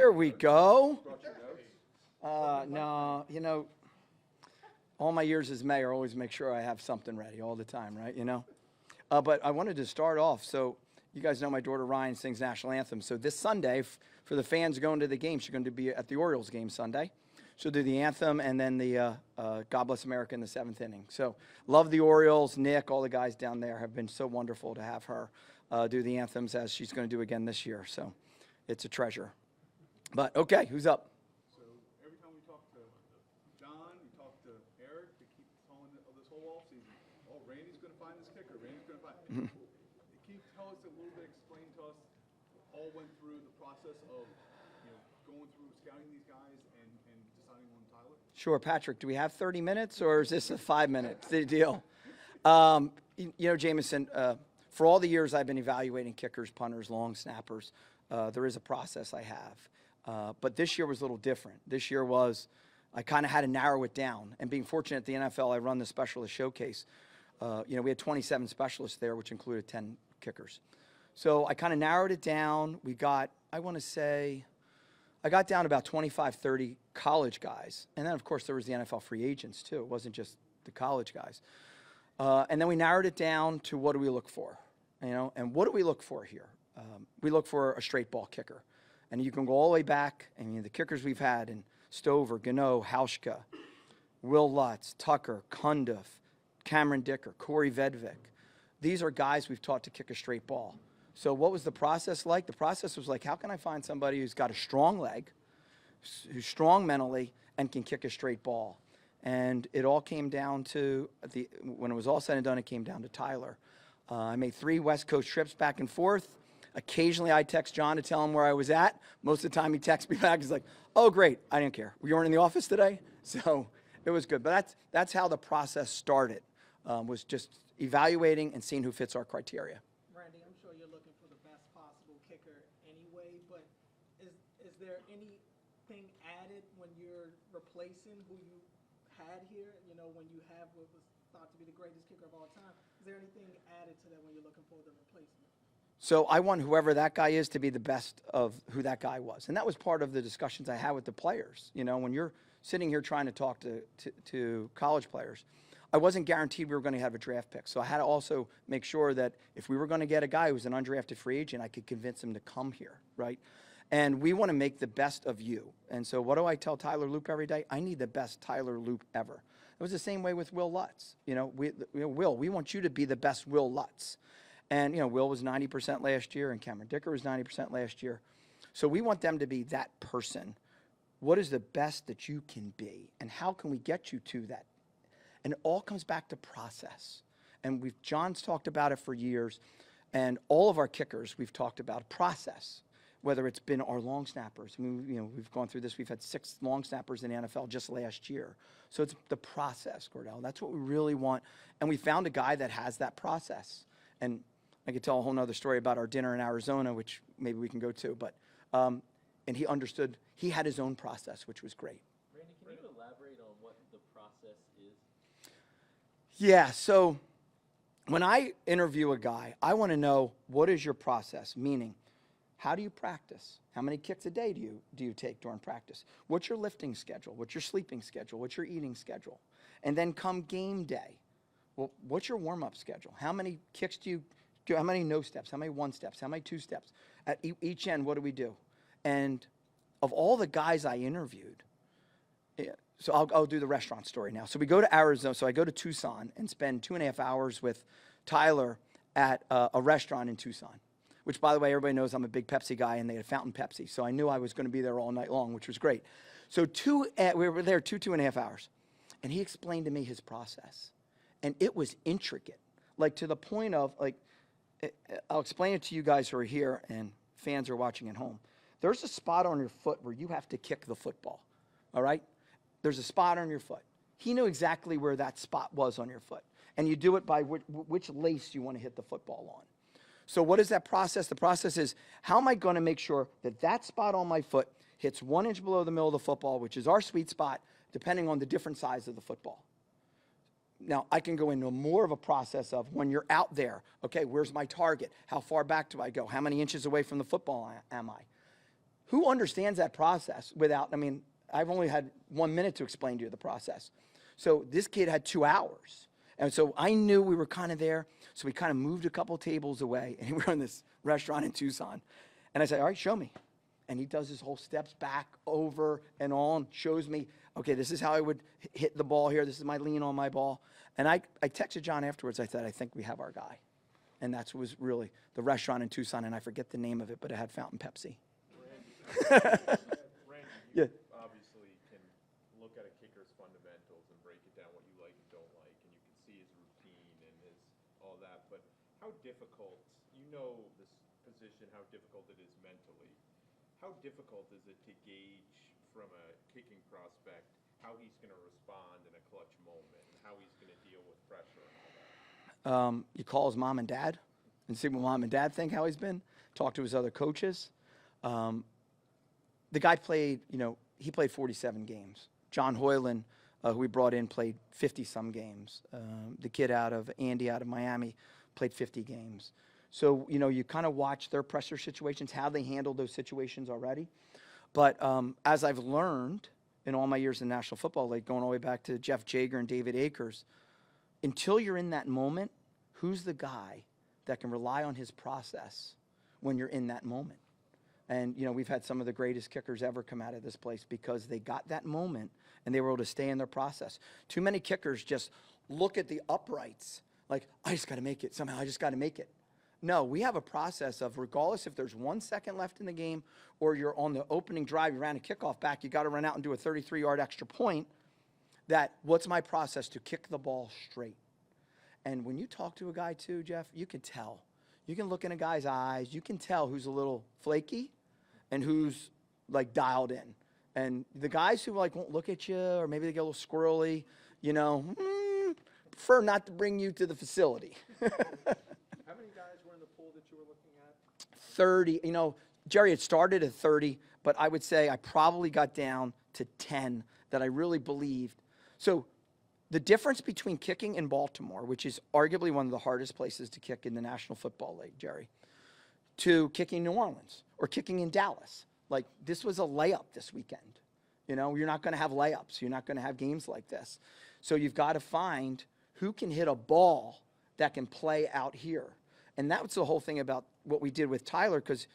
There we go. No, you know, all my years as mayor, always make sure I have something ready all the time, right? You know? But I wanted to start off. So you guys know my daughter Ryan sings national anthem. So this Sunday, for the fans going to the game, she's going to be at the Orioles game Sunday. She'll do the anthem and then the God Bless America in the 7th inning. So love the Orioles. Nick, all the guys down there have been so wonderful to have her do the anthems as she's going to do again this year. So it's a treasure. But, okay, who's up? So every time we talk to John, we talk to Eric, they keep telling this whole offseason, oh, Randy's going to find this kicker. Randy's going to find it. Can you tell us a little bit, explain to us, all went through the process of going through scouting these guys and deciding on Tyler? Sure, Patrick, do we have 30 minutes or is this a 5-minute deal? You know, Jameson, for all the years I've been evaluating kickers, punters, long snappers, there is a process I have. But this year was a little different. This year I kind of had to narrow it down. And being fortunate at the NFL, I run the specialist showcase. You know, we had 27 specialists there, which included 10 kickers. So I kind of narrowed it down. We got, I want to say, I got down to about 25, 30 college guys. And then, of course, there was the NFL free agents, too. It wasn't just the college guys. And then we narrowed it down to what do we look for, you know? And what do we look for here? We look for a straight ball kicker. And you can go all the way back. I mean, the kickers we've had in Stover, Gano, Hauschka, Will Lutz, Tucker, Cundiff, Cameron Dicker, Corey Vedvik. These are guys we've taught to kick a straight ball. So what was the process like? The process was like, how can I find somebody who's got a strong leg, who's strong mentally, and can kick a straight ball? And it all came down to, when it was all said and done, it came down to Tyler. I made 3 West Coast trips back and forth. Occasionally, I text John to tell him where I was at. Most of the time, he texts me back. He's like, oh, great. I didn't care. You weren't in the office today? So it was good. But that's how the process started, was just evaluating and seeing who fits our criteria. Randy, I'm sure you're looking for the best possible kicker anyway, but is there anything added when you're replacing who you had here? You know, when you have what was thought to be the greatest kicker of all time, is there anything added to that when you're looking for the replacement? So I want whoever that guy is to be the best of who that guy was. And that was part of the discussions I had with the players. You know, when you're sitting here trying to talk to college players, I wasn't guaranteed we were going to have a draft pick. So I had to also make sure that if we were going to get a guy who was an undrafted free agent, I could convince him to come here, right? And we want to make the best of you. And so what do I tell Tyler Loop every day? I need the best Tyler Loop ever. It was the same way with Will Lutz. You know, Will, we want you to be the best Will Lutz. And, you know, Will was 90% last year, and Cameron Dicker was 90% last year. So we want them to be that person. What is the best that you can be? And how can we get you to that? And it all comes back to process. And John's talked about it for years. And all of our kickers, we've talked about process, whether it's been our long snappers. I mean, you know, we've gone through this. We've had 6 long snappers in the NFL just last year. So it's the process, Cordell. That's what we really want. And we found a guy that has that process. And I could tell a whole nother story about our dinner in Arizona, which maybe we can go to. But and he understood. He had his own process, which was great. Randy, can you elaborate on what the process is? Yeah, so when I interview a guy, I want to know, what is your process? Meaning, how do you practice? How many kicks a day do you take during practice? What's your lifting schedule? What's your sleeping schedule? What's your eating schedule? And then come game day, well, what's your warm-up schedule? How many kicks do you do? How many no steps? How many 1 steps? How many 2 steps? At each end, what do we do? And of all the guys I interviewed, so I'll do the restaurant story now. So we go to Arizona. So I go to Tucson and spend 2.5 hours with Tyler at a restaurant in Tucson, which, by the way, everybody knows I'm a big Pepsi guy, and they had fountain Pepsi. So I knew I was going to be there all night long, which was great. So we were there 2.5 hours. And he explained to me his process. And it was intricate, like to the point of, like, I'll explain it to you guys who are here and fans are watching at home. There's a spot on your foot where you have to kick the football, all right? There's a spot on your foot. He knew exactly where that spot was on your foot. And you do it by which lace you want to hit the football on. So what is that process? The process is, how am I going to make sure that that spot on my foot hits 1 inch below the middle of the football, which is our sweet spot, depending on the different size of the football. Now, I can go into more of a process of when you're out there, okay, where's my target? How far back do I go? How many inches away from the football am I? who understands that process without, I mean, I've only had 1 minute to explain to you the process. So this kid had 2 hours. And so I knew we were kind of there. So we kind of moved a couple tables away, and we were in this restaurant in Tucson. And I said, all right, show me. And he does his whole steps back, over, and on, shows me, okay, this is how I would hit the ball here. This is my lean on my ball. And I texted John afterwards. I said, I think we have our guy. And that was really the restaurant in Tucson, and I forget the name of it, but it had Fountain Pepsi. Randy, you obviously can look at a kicker's fundamentals and break it down what you like and don't like, and you can see his routine and his all that. But how difficult, you know this position, how difficult it is mentally. How difficult is it to gauge from a kicking prospect how he's going to respond in a clutch moment, and how he's going to deal with pressure and all that? You call his mom and dad and see what mom and dad think, how he's been. Talk to his other coaches. The guy played, he played 47 games. John Hoyland, who we brought in, played 50-some games. The kid Andy out of Miami, played 50 games. So, you kind of watch their pressure situations, how they handle those situations already. But as I've learned in all my years in National Football League, going all the way back to Jeff Jager and David Akers, until you're in that moment, who's the guy that can rely on his process when you're in that moment? And, we've had some of the greatest kickers ever come out of this place because they got that moment and they were able to stay in their process. Too many kickers just look at the uprights like, I just got to make it. Somehow I just got to make it. No, we have a process of, regardless if there's 1 second left in the game or you're on the opening drive, you ran a kickoff back, you got to run out and do a 33-yard extra point, that what's my process to kick the ball straight? And when you talk to a guy too, Jeff, you can tell. You can look in a guy's eyes. You can tell who's a little flaky and who's like dialed in. And the guys who won't look at you, or maybe they get a little squirrely, prefer not to bring you to the facility. How many guys were in the pool that you were looking at? 30. Jerry had started at 30, but I would say I probably got down to 10 that I really believed. So the difference between kicking in Baltimore, which is arguably one of the hardest places to kick in the National Football League, Jerry, to kicking New Orleans or kicking in Dallas. Like, this was a layup this weekend. You're not going to have layups. You're not going to have games like this. So you've got to find who can hit a ball that can play out here. And that was the whole thing about what we did with Tyler, because,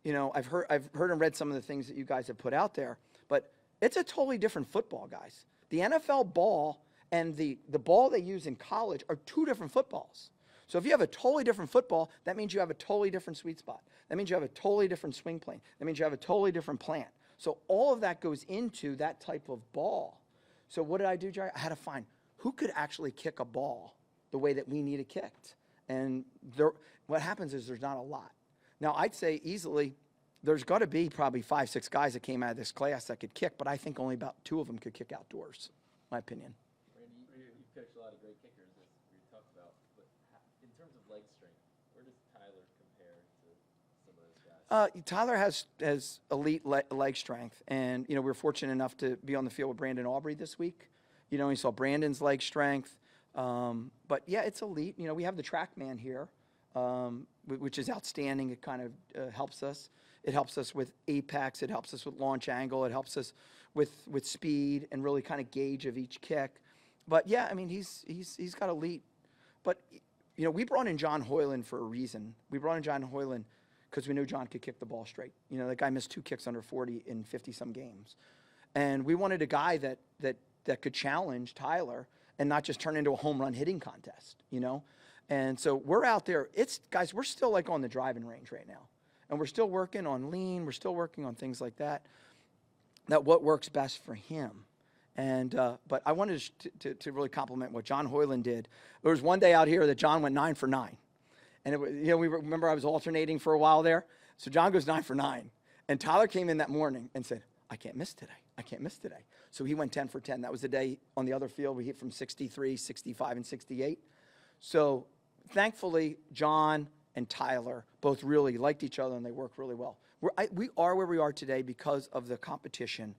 I've heard and read some of the things that you guys have put out there, but it's a totally different football, guys. The NFL ball and the ball they use in college are 2 different footballs. So if you have a totally different football, that means you have a totally different sweet spot. That means you have a totally different swing plane. That means you have a totally different plant. So all of that goes into that type of ball. So what did I do, Jerry? I had to find who could actually kick a ball the way that we need it kicked. And what happens is there's not a lot. Now, I'd say easily there's got to be probably 5, 6 guys that came out of this class that could kick, but I think only about 2 of them could kick outdoors, my opinion. Randy, you've coached a lot of great kickers, as we talked about, but in terms of leg strength, where does Tyler compare to some of those guys? Tyler has elite leg strength, and we're fortunate enough to be on the field with Brandon Aubrey this week. We saw Brandon's leg strength, but yeah, it's elite. We have the TrackMan here, which is outstanding. It kind of helps us. It helps us with apex. It helps us with launch angle. It helps us with speed and really kind of gauge of each kick. But yeah, I mean, he's got elite. But we brought in John Hoyland for a reason. We brought in John Hoyland because we knew John could kick the ball straight. That guy missed 2 kicks under 40 in 50-some games, and we wanted a guy that could challenge Tyler and not just turn into a home run hitting contest. And so we're out there. Guys, we're still like on the driving range right now. And we're still working on lean. We're still working on things like that what works best for him. And but I wanted to really compliment what John Hoyland did. There was one day out here that John went 9 for 9. And we remember I was alternating for a while there. So John goes 9 for 9. And Tyler came in that morning and said, I can't miss today. I can't miss today. So he went 10 for 10. That was the day on the other field we hit from 63, 65, and 68. So thankfully, John and Tyler both really liked each other, and they work really well. We are where we are today because of the competition,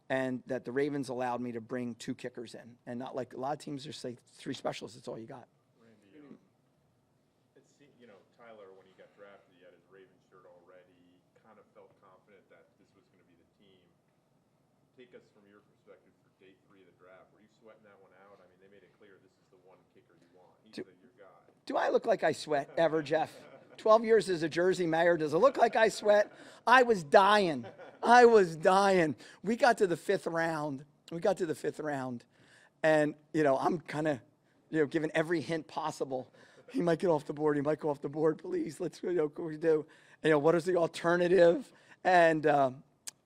and that the Ravens allowed me to bring 2 kickers in, and not like a lot of teams just say 3 specialists, that's all you got. Randy, Tyler, when he got drafted, he had his Ravens shirt already, kind of felt confident that this was take us from your perspective for day 3 of the draft. Were you sweating that one out? I mean, they made it clear this is the one kicker you want. He's your guy. Do I look like I sweat ever, Jeff? 12 years as a Jersey mayor, does it look like I sweat? I was dying. I was dying. We got to the 5th round. And, I'm kind of, giving every hint possible. He might get off the board. He might go off the board. Please, let's, what do we do? What is the alternative? And,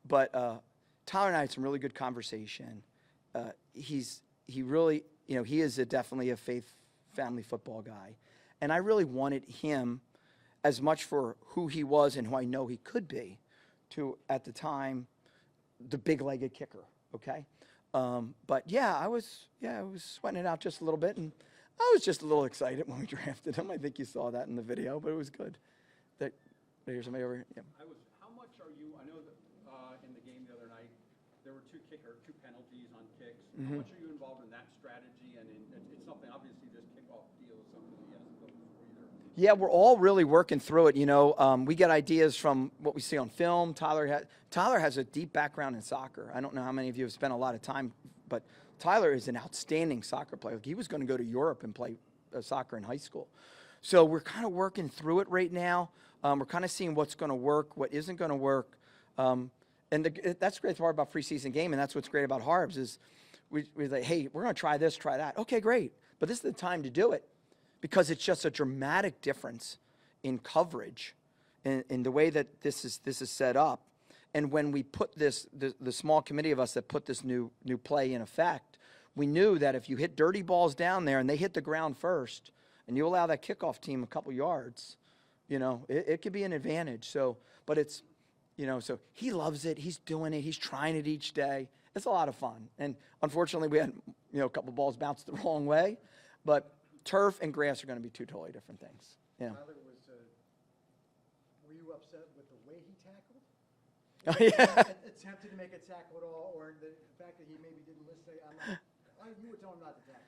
but Tyler and I had some really good conversation. He really, he is definitely a faith family football guy. And I really wanted him, as much for who he was and who I know he could be, to, at the time, the big-legged kicker, okay? But yeah, I was sweating it out just a little bit, and I was just a little excited when we drafted him. I think you saw that in the video, but it was good. Here's somebody over here. Yeah. How much are you, I know that in the game the other night, there were 2 penalties on kicks. How much are you involved in that strategy? And it's something, obviously, this kickoff deal is something he hasn't done before either. Yeah, we're all really working through it. We get ideas from what we see on film. Tyler has a deep background in soccer. I don't know how many of you have spent a lot of time, but Tyler is an outstanding soccer player. He was going to go to Europe and play soccer in high school. So we're kind of working through it right now. We're kind of seeing what's going to work, what isn't going to work. And that's the great part about preseason game, and that's what's great about Harbs is we're like, hey, we're going to try this, try that. Okay, great. But this is the time to do it because it's just a dramatic difference in coverage in the way that this is set up. And when we put this, the small committee of us that put this new play in effect, we knew that if you hit dirty balls down there and they hit the ground first and you allow that kickoff team a couple yards, it could be an advantage. So, but it's, so he loves it. He's doing it. He's trying it each day. It's a lot of fun. And unfortunately, we had, a couple balls bounced the wrong way. But turf and grass are going to be 2 totally different things. Tyler, were you upset with the way he tackled? Oh, yeah. Attempted to make a tackle at all, or the fact that he maybe didn't listen? You were telling him not to tackle.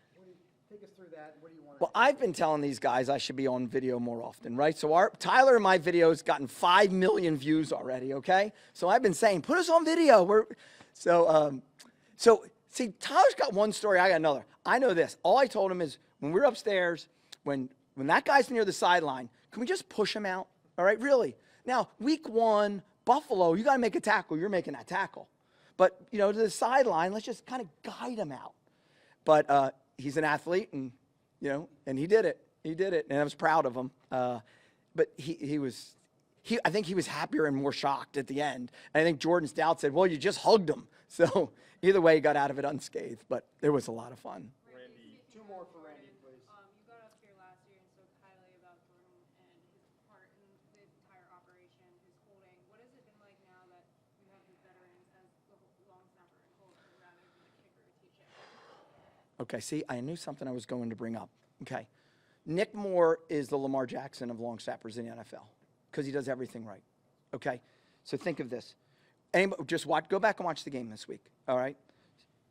Take us through that. What do you want? Well, I've been telling these guys I should be on video more often, right? So Tyler and my video has gotten 5 million views already, okay? So I've been saying, put us on video. So see, Tyler's got one story, I got another. I know this. All I told him is when we're upstairs, when that guy's near the sideline, can we just push him out? All right, really? Now, week 1, Buffalo, you got to make a tackle. You're making that tackle. But, to the sideline, let's just kind of guide him out. But he's an athlete, and, and he did it. He did it, and I was proud of him. But I think he was happier and more shocked at the end. And I think Jordan Stout said, well, you just hugged him. So either way, he got out of it unscathed, but it was a lot of fun. Randy, 2 more for Randy, please. You got up here last year and spoke highly about Jordan and his part in the entire operation, his holding. What has it been like now that you have the veterans as the long snapper and holder rather than the kicker to teach it? Okay, see, I knew something I was going to bring up. Okay. Nick Moore is the Lamar Jackson of long snappers in the NFL because he does everything right. Okay? So think of this. Go back and watch the game this week, all right?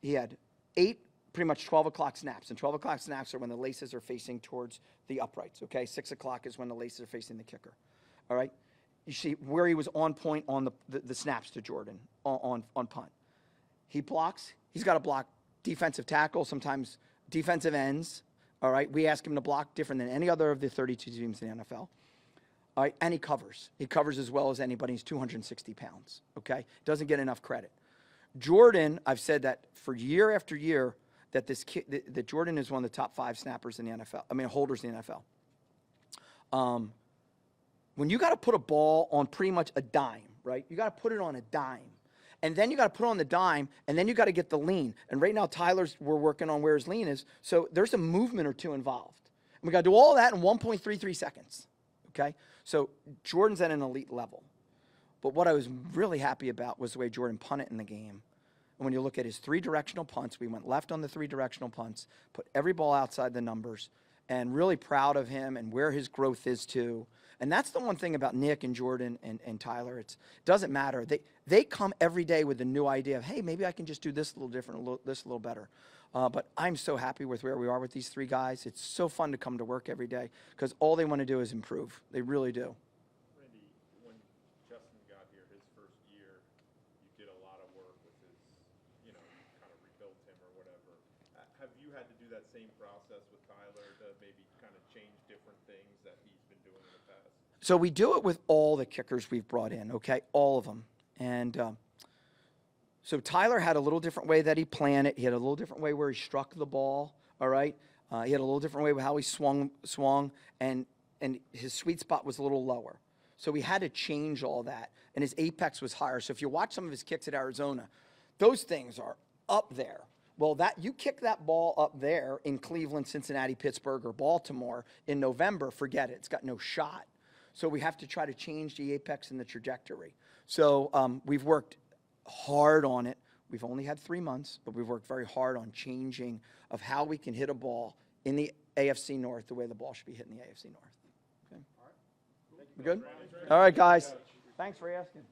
He had 8, pretty much 12 o'clock snaps, and 12 o'clock snaps are when the laces are facing towards the uprights, okay? 6 o'clock is when the laces are facing the kicker, all right? You see where he was on point on the snaps to Jordan on punt. He blocks. He's got to block defensive tackle, sometimes defensive ends, all right? We ask him to block different than any other of the 32 teams in the NFL. All right, and he covers. He covers as well as anybody. He's 260 pounds, okay? Doesn't get enough credit. Jordan, I've said that for year after year, that that Jordan is one of the top 5 snappers in the NFL. Holders in the NFL. When you got to put a ball on pretty much a dime, right? You got to put it on a dime. And then you got to put it on the dime, and then you got to get the lean. And right now, we're working on where his lean is. So there's a movement or 2 involved. And we got to do all that in 1.33 seconds, okay? So Jordan's at an elite level. But what I was really happy about was the way Jordan punted in the game. And when you look at his 3 directional punts, we went left on the 3 directional punts, put every ball outside the numbers, and really proud of him and where his growth is too. And that's the one thing about Nick and Jordan and Tyler. It doesn't matter. They come every day with a new idea of, hey, maybe I can just do this a little different, this a little better. But I'm so happy with where we are with these 3 guys. It's so fun to come to work every day because all they want to do is improve. They really do. Randy, when Justin got here, his first year, you did a lot of work with his you know, kind of rebuilt him or whatever. Have you had to do that same process with Tyler to maybe kind of change different things that he's been doing in the past? So we do it with all the kickers we've brought in, okay? All of them. And so Tyler had a little different way that he planned it. He had a little different way where he struck the ball, all right? He had a little different way with how he swung, and his sweet spot was a little lower. So we had to change all that, and his apex was higher. So if you watch some of his kicks at Arizona, those things are up there. Well, you kick that ball up there in Cleveland, Cincinnati, Pittsburgh, or Baltimore in November, forget it. It's got no shot. So we have to try to change the apex and the trajectory. So we've worked hard on it. We've only had 3 months, but we've worked very hard on changing of how we can hit a ball in the AFC North the way the ball should be hit in the AFC North. Okay. All right. We good? All right, guys. Thanks for asking.